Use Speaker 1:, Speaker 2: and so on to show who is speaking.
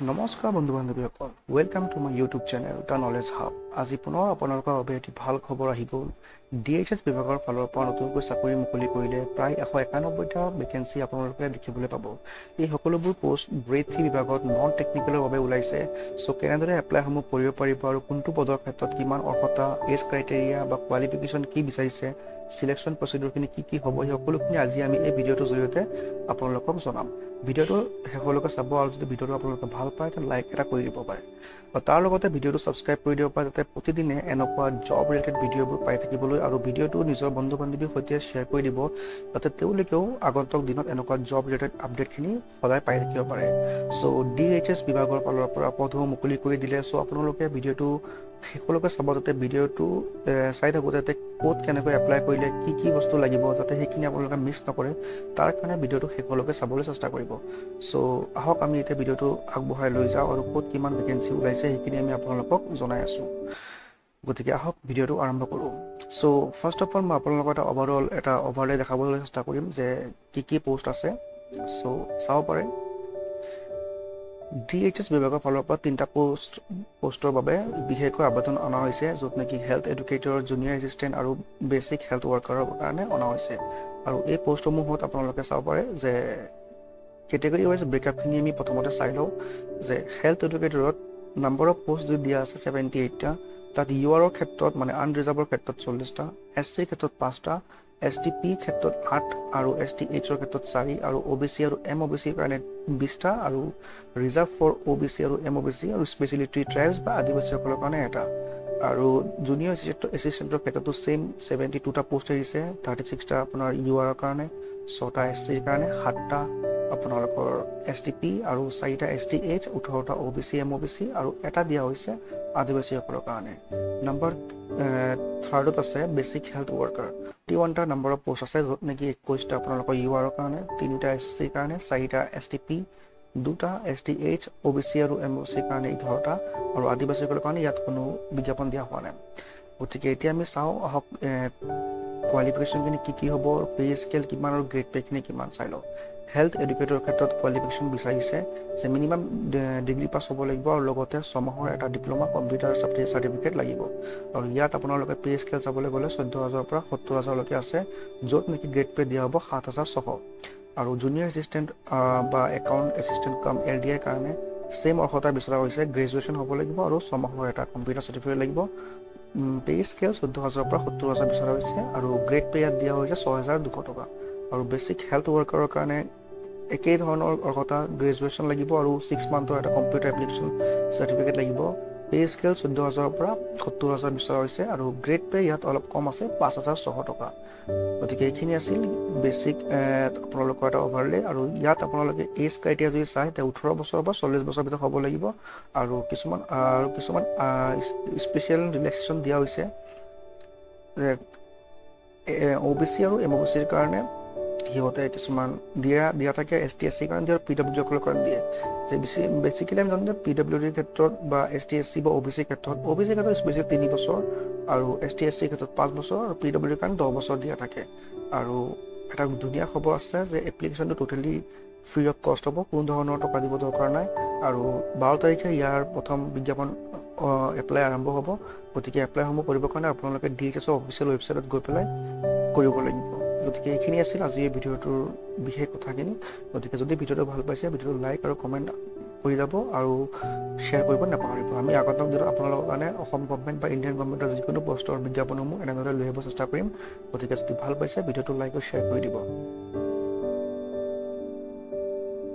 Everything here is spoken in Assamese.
Speaker 1: নমস্কাৰ বন্ধু বান্ধৱীসকল, welcome to my YouTube channel the knowledge hub. আজি পুনৰ আপোনালোকৰ বাবে এটি ভাল খবৰ আহি গ'ল। DHS বিভাগৰ ফালৰ পৰা নতুনকৈ চাকৰি মুকলি কৰিলে প্ৰায় 191টা ভেকেঞ্চি আপোনালোকে দেখিবলৈ পাব। এই সকলোবোৰ পোষ্ট গ্ৰেড 3 বিভাগত নন টেকনিকেলৰ বাবে ওলাইছে। চ' কেনেদৰে এপ্লাইসমূহ কৰিব পাৰিব আৰু কোনটো পদৰ ক্ষেত্ৰত কিমান অৰ্হতা, এজ ক্ৰাইটেৰিয়া বা কোৱালিফিকেশ্যন কি বিচাৰিছে, চিলেকশ্যন প্ৰচিডিউৰখিনি কি হ'ব, সেই সকলোখিনি আজি আমি এই ভিডিঅ'টোৰ জৰিয়তে আপোনালোকক জনাম। ভিডিঅ'টো শেষলৈকে চাব আৰু যদি ভিডিঅ'টো আপোনালোকে ভাল পায় তেন্তে লাইক এটা কৰি দিব পাৰে আৰু তাৰ লগতে ভিডিঅ'টো ছাবস্ক্ৰাইব কৰি দিব পাৰে যাতে প্ৰতিদিনে এনেকুৱা জব ৰিলেটেড ভিডিঅ'বোৰ পাই থাকিবলৈ আৰু ভিডিঅ'টো নিজৰ বন্ধু বান্ধৱীৰ সৈতে শ্বেয়াৰ কৰি দিব যাতে তেওঁলোকেও আগন্তুক দিনত এনেকুৱা জব ৰিলেটেড আপডেটখিনি সদায় পাই থাকিব পাৰে। চ' DHS বিভাগৰ ফালৰ পৰা পদসমূহ মুকলি কৰি দিলে। চ' আপোনালোকে ভিডিঅ'টো শেষলৈকে চাব যাতে ভিডিঅ'টো চাই থাকোঁ যাতে ক'ত কেনেকৈ এপ্লাই কৰিলে কি বস্তু লাগিব যাতে সেইখিনি আপোনালোকে মিছ নকৰে, তাৰ কাৰণে ভিডিঅ'টো শেষলৈকে চাবলৈ চেষ্টা কৰিব। চ' আহক আমি এতিয়া ভিডিঅ'টো আগবঢ়াই লৈ যাওঁ আৰু ক'ত কিমান ভেকেঞ্চি ওলাইছে সেইখিনি আমি আপোনালোকক জনাই আছোঁ। গতিকে আহক ভিডিঅ'টো আৰম্ভ কৰোঁ। চ' ফাৰ্ষ্ট অফ অল মই আপোনালোকক এটা অভাৰলে দেখাবলৈ চেষ্টা কৰিম যে কি পোষ্ট আছে। চ' চাব পাৰে DHS বিভাগৰ ফালৰ পৰা 3টা পোষ্টৰ বাবে বিশেষকৈ আবেদন অনা হৈছে, য'ত নেকি হেল্থ এডুকেটৰ, জুনিয়ৰ এছিষ্টেণ্ট আৰু বেচিক হেল্থ ৱৰ্কাৰৰ কাৰণে অনা হৈছে। আৰু এই পোষ্টসমূহত আপোনালোকে চাব পাৰে যে কেটেগৰী ৱাইজ ব্ৰেকআপখিনি আমি প্ৰথমতে চাই লওঁ যে হেল্থ এডুকেটৰত নাম্বাৰ অফ পোষ্ট যদি দিয়া আছে 78টা, তাত URৰ ক্ষেত্ৰত মানে আনৰিজাৰ্ভৰ ক্ষেত্ৰত 40টা, SCৰ ক্ষেত্ৰত 5টা, STP ক্ষেত্ৰত 8 আৰু STHৰ ক্ষেত্ৰত 4 আৰু OBC আৰু MOBCৰ কাৰণে 20টা আৰু ৰিজাৰ্ভ ফৰ OBC আৰু MOBC আৰু স্পেচিয়েলিটি ট্ৰাইবছ বা আদিবাসীসকলৰ কাৰণে এটা। আৰু জুনিয়ৰ এছিষ্টেণ্টৰ ক্ষেত্ৰতো ছেইম 72টা পোষ্ট আহিছে, 36টা আপোনাৰ URৰ কাৰণে, 6টা SCৰ কাৰণে, 7টা আপোনালোকৰ STP আৰু 4টা STH, 18টা OBC MOBC আৰু এটা দিয়া হৈছে আদিবাসীসকলৰ কাৰণে। নাম্বাৰ 3ত আছে বেচিক হেল্থ ৱৰ্কাৰ, 31টা নাম্বাৰ অফ পোষ্ট আছে, য'ত নেকি 21টা আপোনালোকৰ URৰ কাৰণে, 3টা SCৰ কাৰণে, 4টা STP, 2টা STH, OBC আৰু MOBCৰ কাৰণে 18টা আৰু আদিবাসীসকলৰ কাৰণে ইয়াত কোনো বিজ্ঞাপন দিয়া হোৱা নাই। গতিকে এতিয়া আমি চাওঁ আহক কোৱালিফিকেশ্যনখিনি কি হ'ব, পে স্কেল কিমান আৰু গ্ৰেড পেখিনি কিমান চাই লওঁ। হেল্থ এডুকেটৰ ক্ষেত্ৰত কোৱালিফিকেশ্যন বিচাৰিছে যে মিনিমাম ডিগ্ৰী পাছ হ'ব লাগিব আৰু লগতে 6 মাহৰ এটা ডিপ্ল'মা কম্পিউটাৰ চাৰ্টিফিকেট লাগিব। আৰু ইয়াত আপোনালোকে পে স্কেল চাবলৈ গ'লে 14,000ৰ পৰা 70,000লৈকে আছে, য'ত নেকি গ্ৰেড পে দিয়া হ'ব 7,600। আৰু জুনিয়ৰ এছিষ্টেণ্ট বা একাউণ্ট এছিষ্টেণ্ট কাম LDৰ কাৰণে ছেইম অৰ্হতা বিচৰা হৈছে, গ্ৰেজুৱেশ্যন হ'ব লাগিব আৰু 6 মাহৰ এটা কম্পিউটাৰ চাৰ্টিফিকেট লাগিব। পে স্কেল 14,000ৰ পৰা 70,000 বিচৰা হৈছে আৰু গ্ৰেড পে ইয়াত দিয়া হৈছে 6,200 টকা। আৰু বেচিক হেল্থ ৱৰ্কাৰৰ কাৰণে একেই ধৰণৰ অৰ্হতা, গ্ৰেজুৱেশ্যন লাগিব আৰু 6 মান্থৰ এটা কম্পিউটাৰ এপ্লিকেশ্যন চাৰ্টিফিকেট লাগিব। পে স্কেল 14,000ৰ পৰা 70,000 বিচৰা হৈছে আৰু গ্ৰেড পে ইয়াত অলপ কম আছে, 5,600 টকা। গতিকে এইখিনি আছিল বেচিক আপোনালোকৰ এটা অভাৰলে। আৰু ইয়াত আপোনালোকে এজ ক্ৰাইটেৰিয়া যদি চায় তেতিয়া 18 বছৰ বা 40 বছৰ ভিতৰত হ'ব লাগিব। আৰু কিছুমান স্পেচিয়েল ৰিলেক্সেশ্যন দিয়া হৈছে OBC আৰু MOBCৰ কাৰণে। সিহঁতে কিছুমান দিয়া থাকে, ST SC কাৰণে দিয়ে আৰু PWDসকলৰ কাৰণে দিয়ে। যে বেচিকেলি আমি জানো যে PWDৰ ক্ষেত্ৰত বা ST SC বা OBCৰ ক্ষেত্ৰত স্পেচিয়েলি 3 বছৰ আৰু ST SCৰ ক্ষেত্ৰত 5 বছৰ আৰু PWDৰ কাৰণে 10 বছৰ দিয়া থাকে। আৰু এটা ধুনীয়া খবৰ আছে যে এপ্লিকেশ্যনটো টোটেলি ফ্ৰী অফ কষ্ট হ'ব, কোনো ধৰণৰ টকা দিব দৰকাৰ নাই। আৰু 12 তাৰিখে ইয়াৰ প্ৰথম বিজ্ঞাপন এপ্লাই আৰম্ভ হ'ব। গতিকে এপ্লাইসমূহ কৰিবৰ কাৰণে আপোনালোকে DHSৰ অফিচিয়েল ৱেবছাইটত গৈ পেলাই কৰিব লাগিব। গতিকে এইখিনি আছিল আজি এই ভিডিঅ'টোৰ বিশেষ কথাখিনি। গতিকে যদি ভিডিঅ'টো ভাল পাইছে ভিডিঅ'টো লাইক আৰু কমেণ্ট কৰি যাব আৰু শ্বেয়াৰ কৰিব নাপাহৰিব। আমি আগন্তুক দিনত আপোনালোকৰ কাৰণে অসম গভমেণ্ট বা ইণ্ডিয়ান গভমেণ্টৰ যিকোনো পষ্টৰ বিজ্ঞাপনসমূহ এনেদৰে লৈ আহিব চেষ্টা কৰিম। গতিকে যদি ভাল পাইছে ভিডিঅ'টো লাইক আৰু শ্বেয়াৰ কৰি দিব।